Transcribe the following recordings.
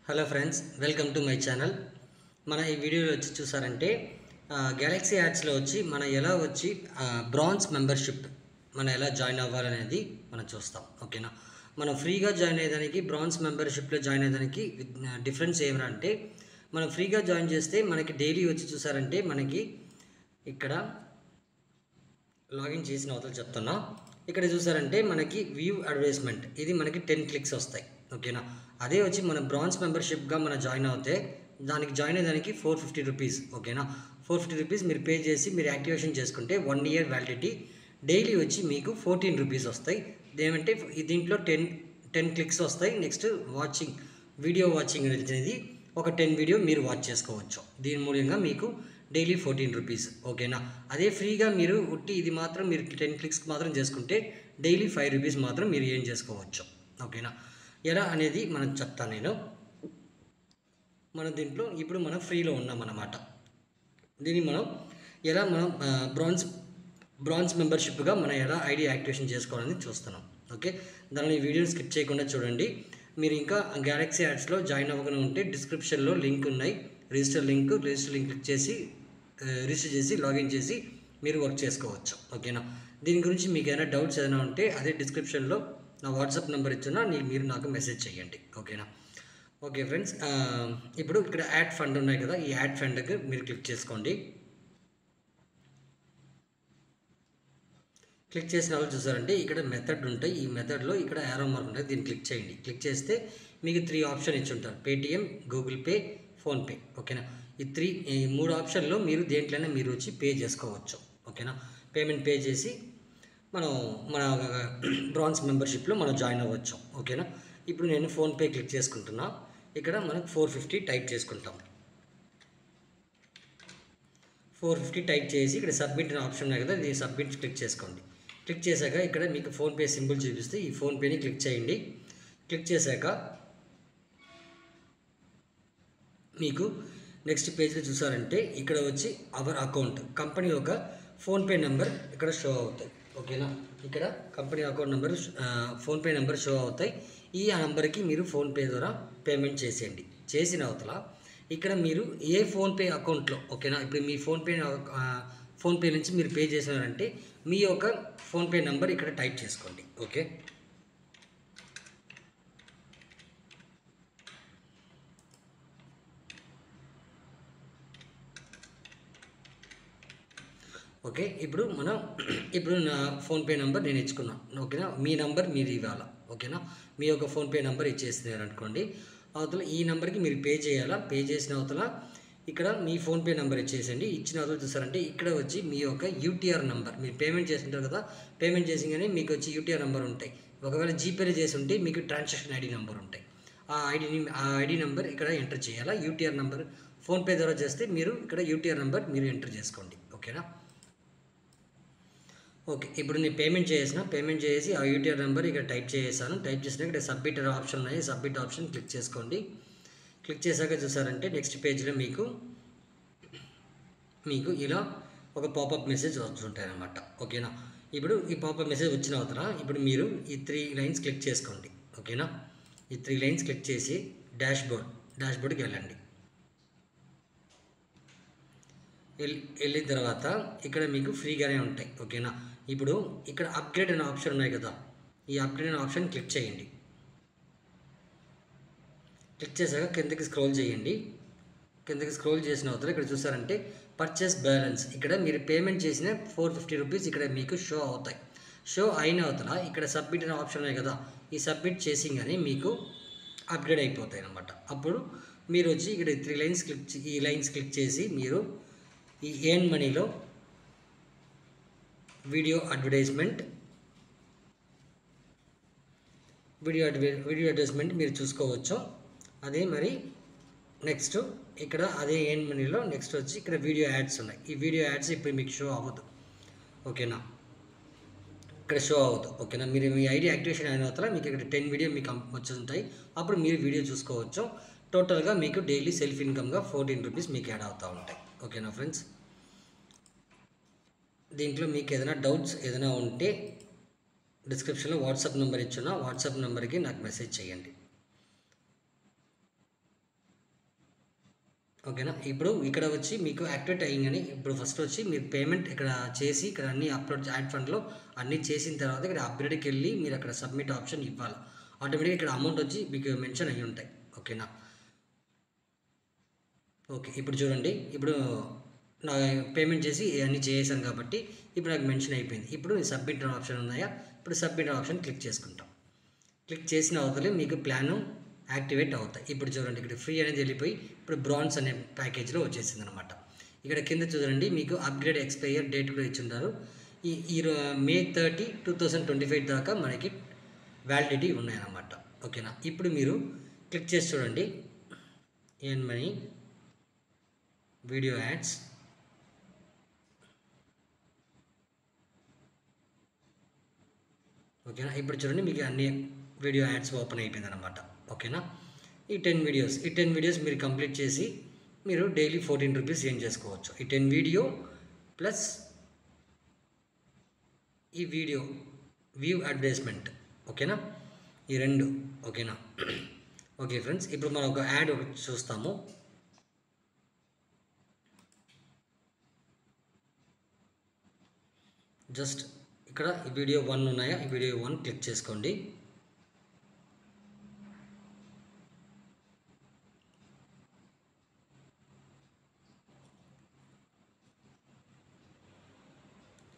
Hello friends, welcome to my channel. మన ఈ వీడియోలో వచ్చి చూసారంటే గ్యాలక్సీ యాడ్స్లో వచ్చి మనం ఎలా వచ్చి బ్రాంజ్ మెంబర్షిప్ మనం ఎలా జాయిన్ అవ్వాలనేది మనం చూస్తాం. ఓకేనా, మనం ఫ్రీగా జాయిన్ అయ్యేదానికి బ్రాంజ్ మెంబర్షిప్లో జాయిన్ అయ్యేదానికి డిఫరెన్స్ ఏమంటే, మనం ఫ్రీగా జాయిన్ చేస్తే మనకి డైలీ వచ్చి చూసారంటే మనకి ఇక్కడ లాగిన్ చేసిన అవతల చెప్తున్నా. ఇక్కడ చూసారంటే మనకి వ్యూ అడ్వర్టైజ్మెంట్ ఇది మనకి 10 క్లిక్స్ వస్తాయి. ఓకేనా, అదే వచ్చి మన బ్రాంజ్ మెంబర్షిప్గా మనం జాయిన్ అవుతే దానికి జాయిన్ అయ్యేదానికి 450 రూపీస్. ఓకేనా, 450 రూపీస్ మీరు పే చేసి మీరు యాక్టివేషన్ చేసుకుంటే 1 ఇయర్ వ్యాలిడిటీ. డైలీ వచ్చి మీకు 14 రూపీస్ వస్తాయి. ఏమంటే దీంట్లో 10 క్లిక్స్ వస్తాయి. నెక్స్ట్ వీడియో వాచింగ్ అనేది ఒక 10 వీడియో మీరు వాచ్ చేసుకోవచ్చు. దీని మూలంగా మీకు డైలీ 14 రూపీస్. ఓకేనా, అదే ఫ్రీగా మీరు ఇది మాత్రం మీరు 10 క్లిక్స్కి మాత్రం చేసుకుంటే డైలీ 5 రూపీస్ మాత్రం మీరు ఏం చేసుకోవచ్చు. ఓకేనా, ఎలా అనేది మనం చెప్తాను నేను. మన దీంట్లో ఇప్పుడు మనం ఫ్రీలో ఉన్నామన్నమాట. దీన్ని మనం ఎలా బ్రాంజ్ మెంబర్షిప్గా మనం ఎలా ఐడి యాక్టివేషన్ చేసుకోవాలని చూస్తున్నాం. ఓకే, దానిని వీడియోని స్కిప్ చేయకుండా చూడండి. మీరు ఇంకా గ్యాలక్సీ యాడ్స్లో జాయిన్ అవ్వకుండా ఉంటే డిస్క్రిప్షన్లో లింక్ ఉన్నాయి, రిజిస్టర్ లింక్ క్లిక్ చేసి రిజిస్టర్ చేసి లాగిన్ చేసి మీరు వర్క్ చేసుకోవచ్చు. ఓకేనా, దీని గురించి మీకు ఏదైనా డౌట్స్ ఏదైనా ఉంటే అదే డిస్క్రిప్షన్లో నా వాట్సాప్ నెంబర్ ఇచ్చున్నా మీరు నాకు మెసేజ్ చేయండి. ఓకేనా. ఓకే ఫ్రెండ్స్, ఇప్పుడు ఇక్కడ యాడ్ ఫండ్ ఉన్నాయి కదా, ఈ యాడ్ ఫండ్కి మీరు క్లిక్ చేసుకోండి. క్లిక్ చేసిన వాళ్ళు చూసారంటే ఇక్కడ మెథడ్ ఉంటాయి. ఈ మెథడ్లో ఇక్కడ యారో మార్క్ ఉంటుంది, దీన్ని క్లిక్ చేయండి. క్లిక్ చేస్తే మీకు 3 ఆప్షన్ ఇచ్చి ఉంటారు: పేటిఎం, గూగుల్ పే, ఫోన్పే. ఓకేనా, ఈ 3 ఆప్షన్లో మీరు దేంట్లోనే మీరు వచ్చి పే చేసుకోవచ్చు. ఓకేనా, పేమెంట్ పే చేసి మన బ్రాంజ్ మెంబర్షిప్లో మనం జాయిన్ అవ్వచ్చు. ఓకేనా, ఇప్పుడు నేను ఫోన్పే క్లిక్ చేసుకుంటున్నా. ఇక్కడ మనకు 450 టైప్ చేసుకుంటాం. 450 టైప్ చేసి ఇక్కడ సబ్మిట్ అనే ఆప్షన్ ఉన్నాయి కదా, ఇది సబ్మిట్ క్లిక్ చేసుకోండి. క్లిక్ చేశాక ఇక్కడ మీకు ఫోన్పే సింబల్ చూపిస్తే ఈ ఫోన్పేని క్లిక్ చేయండి. క్లిక్ చేశాక మీకు నెక్స్ట్ పేజ్లో చూసారంటే ఇక్కడ వచ్చి అవర్ అకౌంట్ కంపెనీ యొక్క ఫోన్పే నెంబర్ ఇక్కడ షో అవుతాయి. ఓకేనా, ఇక్కడ company account number PhonePe number show అవుతాయి. ఈ నెంబర్కి మీరు ఫోన్పే ద్వారా పేమెంట్ చేసేయండి. చేసిన అవతల ఇక్కడ మీరు ఏ ఫోన్పే అకౌంట్లో, ఓకేనా, ఇప్పుడు మీ ఫోన్పే నుంచి మీరు పే చేసినారంటే మీ యొక్క ఫోన్పే నెంబర్ ఇక్కడ టైప్ చేసుకోండి. ఓకే, ఓకే, ఇప్పుడు నా ఫోన్పే నెంబర్ నేను ఇచ్చుకున్నాను. ఓకేనా, మీ నెంబర్ మీరు ఇవ్వాలా. ఓకేనా, మీ యొక్క ఫోన్పే నెంబర్ ఇచ్చేసినారు అనుకోండి, అవతల ఈ నెంబర్కి మీరు పే చేయాలా. పే చేసిన అవతల ఇక్కడ మీ ఫోన్పే నెంబర్ ఇచ్చేసండి. ఇచ్చిన అవతల చూసారంటే ఇక్కడ వచ్చి మీ యొక్క యూటీఆర్ నెంబర్ మీరు పేమెంట్ చేస్తుంటారు కదా, పేమెంట్ చేసిగానే మీకు వచ్చి యూటీఆర్ నెంబర్ ఉంటాయి. ఒకవేళ జీపేలో చేసి ఉంటే మీకు ట్రాన్సాక్షన్ ఐడి నెంబర్ ఉంటాయి. ఆ ఐడి నెంబర్ ఇక్కడ ఎంటర్ చేయాలా. యూటీఆర్ నెంబర్ ఫోన్పే ద్వారా చేస్తే మీరు ఇక్కడ యూటీఆర్ నెంబర్ మీరు ఎంటర్ చేసుకోండి. ఓకేనా, ఓకే, ఇప్పుడు నేను పేమెంట్ చేసి ఆ యూటీఆర్ నెంబర్ ఇక్కడ టైప్ చేసాను. టైప్ చేసినా ఇక్కడ సబ్మిట్ ఆప్షన్ ఉన్నాయి, సబ్మిట్ ఆప్షన్ క్లిక్ చేసుకోండి. క్లిక్ చేశాక చూసారంటే నెక్స్ట్ పేజ్లో మీకు ఇలా ఒక పాపప్ మెసేజ్ వస్తుంటాయి అన్నమాట. ఓకేనా, ఇప్పుడు ఈ పాపప్ మెసేజ్ వచ్చిన అవతల ఇప్పుడు మీరు ఈ 3 లైన్స్ క్లిక్ చేసుకోండి. ఓకేనా, ఈ 3 లైన్స్ క్లిక్ చేసి డాష్బోర్డ్కి వెళ్ళండి. వెళ్ళిన తర్వాత ఇక్కడ మీకు ఫ్రీగానే ఉంటాయి. ఓకేనా, ఇప్పుడు ఇక్కడ అప్గ్రేడ్ అనే ఆప్షన్ ఉన్నాయి కదా, ఈ అప్గ్రేడ్ అనే ఆప్షన్ క్లిక్ చేయండి. క్లిక్ చేశాక కిందకి స్క్రోల్ చేయండి. కిందకి స్క్రోల్ చేసిన అవతల ఇక్కడ చూసారంటే పర్చేస్ బ్యాలెన్స్, ఇక్కడ మీరు పేమెంట్ చేసిన 450 రూపీస్ ఇక్కడ మీకు షో అవుతాయి. షో అయిన అవతల ఇక్కడ సబ్మిట్ అనే ఆప్షన్ ఉన్నాయి కదా, ఈ సబ్మిట్ చేసింగానే మీకు అప్గ్రేడ్ అయిపోతాయి అన్నమాట. అప్పుడు మీరు వచ్చి ఇక్కడ 3 లైన్స్ క్లిక్ చేసి మీరు ఈ ఎర్న్ మనీలో వీడియో అడ్వర్టైజ్మెంట్ మీరు చూసుకోవచ్చు. అదే మరి నెక్స్ట్ ఇక్కడ అదే ఎర్న్ మనీలో నెక్స్ట్ వచ్చి ఇక్కడ వీడియో యాడ్స్ ఉన్నాయి. ఈ వీడియో యాడ్స్ ఇప్పుడు మీకు షో అవ్వదు. ఓకేనా, ఇక్కడ షో అవ్వదు. ఓకేనా, మీరు మీ ఐడి యాక్టివేషన్ అయిన తర్వాత మీకు ఇక్కడ 10 వీడియో మీకు వచ్చుంటాయి. అప్పుడు మీరు వీడియో చూసుకోవచ్చు. టోటల్గా మీకు డైలీ సెల్ఫ్ ఇన్కమ్గా 14 రూపీస్ మీకు యాడ్ అవుతూ ఉంటాయి. ఓకేనా ఫ్రెండ్స్, దీంట్లో మీకు ఏదైనా డౌట్స్ ఏదైనా ఉంటే డిస్క్రిప్షన్లో వాట్సాప్ నెంబర్ ఇచ్చున్నా, వాట్సాప్ నెంబర్కి నాకు మెసేజ్ చేయండి. ఓకేనా. ఇప్పుడు ఇక్కడ వచ్చి మీకు యాక్టివేట్ అయ్యిందని ఇప్పుడు ఫస్ట్ వచ్చి మీరు పేమెంట్ ఇక్కడ చేసి ఇక్కడ అన్ని అప్లోడ్ యాడ్ ఫండ్లో అన్నీ చేసిన తర్వాత ఇక్కడ అప్గ్రేడ్కి వెళ్ళి మీరు అక్కడ సబ్మిట్ ఆప్షన్ ఇవ్వాలి. ఆటోమేటిక్గా ఇక్కడ అమౌంట్ వచ్చి మీకు మెన్షన్ అయ్యి ఉంటాయి. ఓకేనా. ఓకే, ఇప్పుడు చూడండి, ఇప్పుడు నా పేమెంట్ చేసి అన్నీ చేసాను కాబట్టి ఇప్పుడు నాకు మెన్షన్ అయిపోయింది. ఇప్పుడు సబ్మిట్ ఆప్షన్ ఉన్నాయా, ఇప్పుడు సబ్మిట్ ఆప్షన్ క్లిక్ చేసుకుంటాం. క్లిక్ చేసిన అవతలే మీకు ప్లాను యాక్టివేట్ అవుతాయి. ఇప్పుడు చూడండి, ఇక్కడ ఫ్రీ అనేది వెళ్ళిపోయి ఇప్పుడు బ్రాంజ్ అనే ప్యాకేజ్లో వచ్చేసింది అనమాట. ఇక్కడ కింద చూడండి మీకు అప్గ్రేడ్ ఎక్స్పైర్ డేట్ కూడా ఇచ్చింటారు. ఈ May 30, 2025 దాకా మనకి వ్యాలిడిటీ ఉన్నాయన్నమాట. ఓకేనా. ఇప్పుడు మీరు క్లిక్ చేసి చూడండి, ఎర్న్ మనీ వీడియో యాడ్స్. ఓకేనా. ఇప్పుడు చూడండి మీకు అన్ని వీడియో యాడ్స్ ఓపెన్ అయిపోయింది అనమాట. ఓకేనా. ఈ 10 వీడియోస్ మీరు కంప్లీట్ చేసి మీరు డైలీ 14 రూపీస్ ఏం చేసుకోవచ్చు. ఈ 10 వీడియో ప్లస్ ఈ వీడియో వ్యూ అడ్వర్టైజ్మెంట్. ఓకేనా, ఈ రెండు. ఓకేనా. ఓకే ఫ్రెండ్స్, ఇప్పుడు మనం ఒక యాడ్ ఒకటి చూస్తాము. జస్ట్ ఇక్కడ ఈ వీడియో 1 ఉన్నాయా, ఈ వీడియో 1 క్లిక్ చేసుకోండి.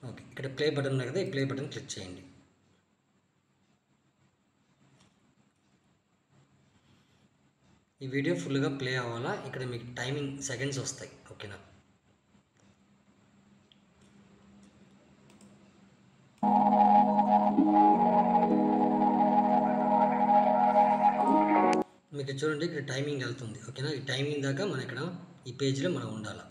ఓకే, ఇక్కడ ప్లే బటన్ ఉంది కదా, ఈ ప్లే బటన్ క్లిక్ చేయండి. ఈ వీడియో ఫుల్గా ప్లే అవ్వాలా, ఇక్కడ మీకు టైమింగ్ సెకండ్స్ వస్తాయి. ఓకేనా. మీకు చూడండి ఇక్కడ టైమింగ్ వెళ్తుంది. ఓకేనా. ఈ టైమింగ్ దాకా మనం ఇక్కడ ఈ పేజ్లో మనం ఉండాలి.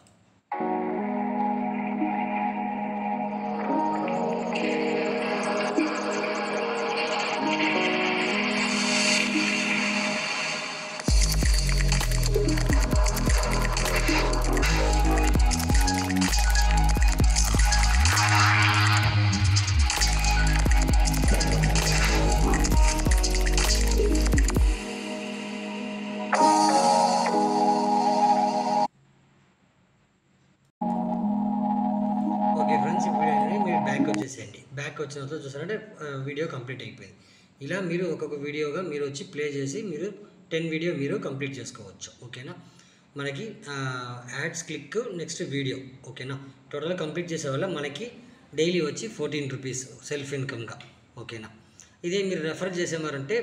ఓకే ఫ్రెండ్స్, ఇప్పుడు ఏంటంటే మీరు బ్యాక్ వచ్చేసేయండి. బ్యాక్ వచ్చిన తర్వాత చూసారంటే వీడియో కంప్లీట్ అయిపోయింది. ఇలా మీరు ఒక్కొక్క వీడియోగా మీరు వచ్చి ప్లే చేసి మీరు 10 వీడియో మీరు కంప్లీట్ చేసుకోవచ్చు. ఓకేనా. మనకి యాడ్స్ క్లిక్ నెక్స్ట్ వీడియో. ఓకేనా. టోటల్గా కంప్లీట్ చేసే వల్ల మనకి డైలీ వచ్చి 14 రూపీస్ సెల్ఫ్ ఇన్కమ్గా. ఓకేనా. ఇదే మీరు రెఫర్ చేసేవారంటే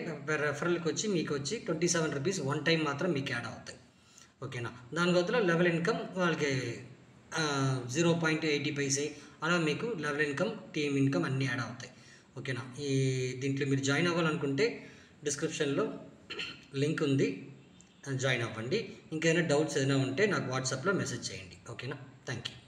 రెఫరల్కి వచ్చి మీకు వచ్చి 27 రూపీస్ వన్ టైం మాత్రం మీకు యాడ్ అవుతాయి. ఓకేనా. దాని బదులు లెవెల్ ఇన్కమ్ వాళ్ళకి 0.80 పైసే అలా మీకు లెవెల్ ఇన్కమ్, టీమ్ ఇన్కమ్ అన్నీ యాడ్ అవుతాయి. ఓకేనా. ఈ దీంట్లో మీరు జాయిన్ అవ్వాలనుకుంటే డిస్క్రిప్షన్లో లింక్ ఉంది, జాయిన్ అవ్వండి. ఇంకేదైనా డౌట్స్ ఏదైనా ఉంటే నాకు వాట్సాప్లో మెసేజ్ చేయండి. ఓకేనా. Thank you.